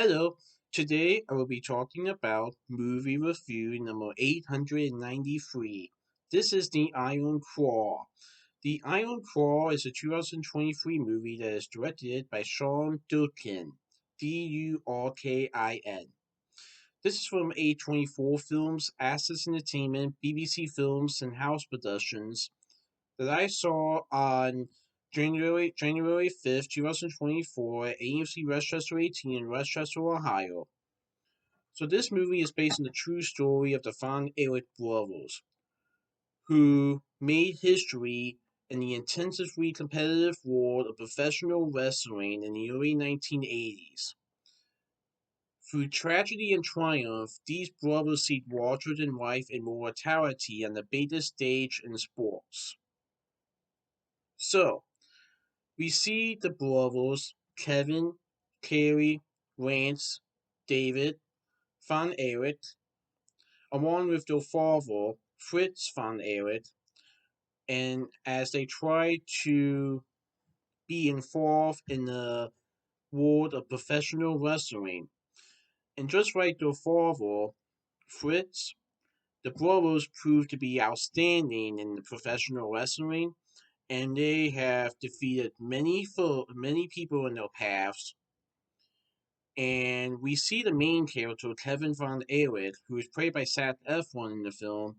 Hello, today I will be talking about movie review number 893. This is The Iron Claw. The Iron Claw is a 2023 movie that is directed by Sean Durkin. Durkin. This is from A24 Films, Access Entertainment, BBC Films, and House Productions that I saw on January 5th, 2024 at AMC West Chester 18 in West Chester, Ohio. So this movie is based on the true story of the Von Erich brothers, who made history in the intensively competitive world of professional wrestling in the early 1980s. Through tragedy and triumph, these brothers seek larger than life immortality on the biggest stage in sports. So, we see the brothers, Kevin, Kerry, Lance, David, Von Erich, along with their father, Fritz von Erich, and as they try to be involved in the world of professional wrestling. And just like their father, Fritz, the brothers prove to be outstanding in the professional wrestling, and they have defeated many people in their paths. And we see the main character, Kevin von Erich, who is played by Seth Efron in the film,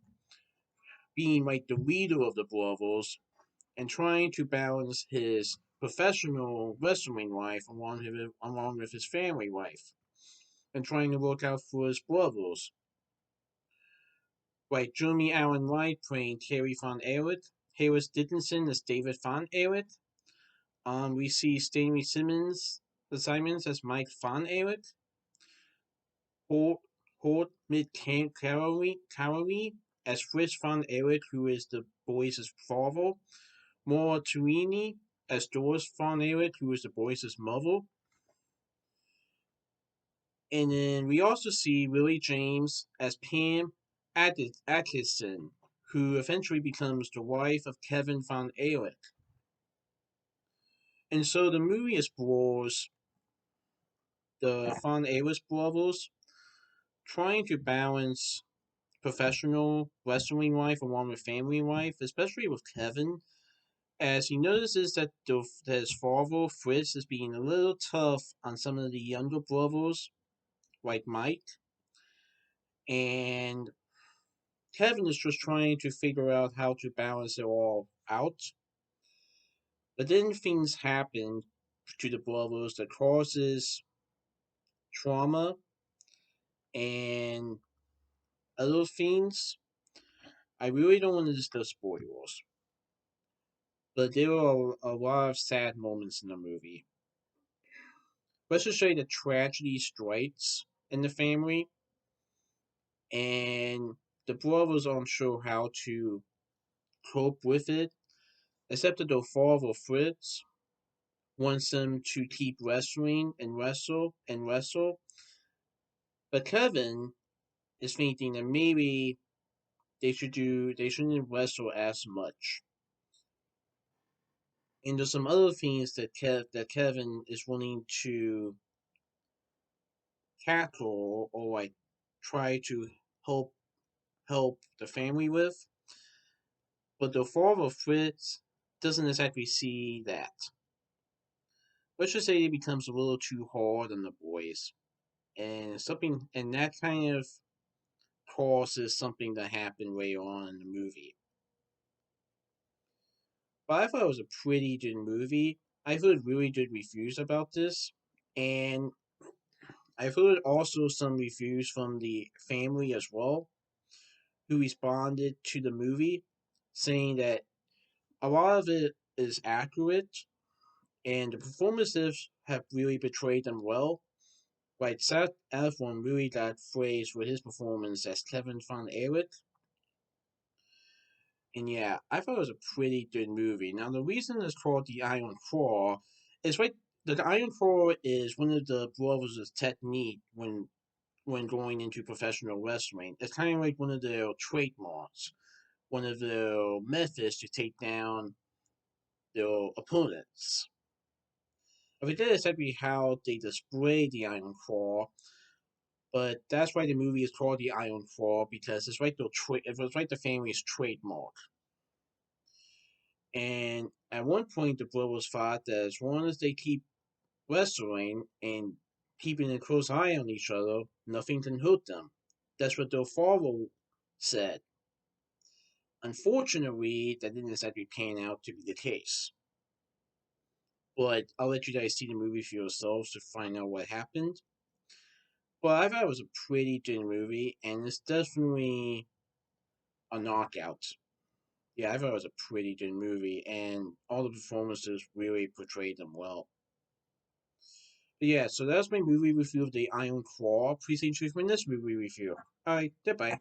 being like the leader of the brothers and trying to balance his professional wrestling life along with his family life and trying to look out for his brothers. Like Jeremy Allen White playing Kerry Von Erich, Harris Dickinson as David Von Erich. We see Stanley Simons as Mike Von Erich. Holt Mid-Calorie as Fritz Von Erich, who is the boys' father. Maura Turini as Doris Von Erich, who is the boys' mother. And then we also see Lily James as Pam Atkinson, who eventually becomes the wife of Kevin Von Erich. And so the movie explores the Von Erich brothers trying to balance professional wrestling life along with family life, especially with Kevin, as he notices that his father, Fritz, is being a little tough on some of the younger brothers, like Mike, and Kevin is just trying to figure out how to balance it all out. But then things happen to the brothers that causes trauma and other things. I really don't want to discuss spoilers, but there are a lot of sad moments in the movie. Let's just say that tragedy strikes in the family, and the brothers aren't sure how to cope with it, except that their father, Fritz, wants them to keep wrestling and wrestle. But Kevin is thinking that maybe they shouldn't wrestle as much. And there's some other things that Kevin is willing to tackle or like try to help help the family with. But the father Fritz doesn't exactly see that. Let's just say it becomes a little too hard on the boys. And that kind of causes something to happen later on in the movie. But I thought it was a pretty good movie. I've heard really good reviews about this, and I've heard also some reviews from the family as well, who responded to the movie, saying that a lot of it is accurate, and the performances have really portrayed them well. Like Seth Efron really got praised for his performance as Kevin Von Erich. And yeah, I thought it was a pretty good movie. Now, the reason it's called the Iron Claw is right. The Iron Claw is one of the brothers' technique when going into professional wrestling. It's kind of like one of their trademarks, one of their methods to take down their opponents. I think that is actually how they display the Iron Claw, but that's why the movie is called the Iron Claw because it's like the family's trademark. And at one point, the brothers thought that as long as they keep wrestling and keeping a close eye on each other, nothing can hurt them. That's what their father said. Unfortunately, that didn't exactly pan out to be the case. But I'll let you guys see the movie for yourselves to find out what happened. But I thought it was a pretty good movie, and it's definitely a knockout. Yeah, I thought it was a pretty good movie, and all the performances really portrayed them well. But yeah, so that's my movie review of The Iron Claw. Please stay tuned for my next movie review. Alright, goodbye.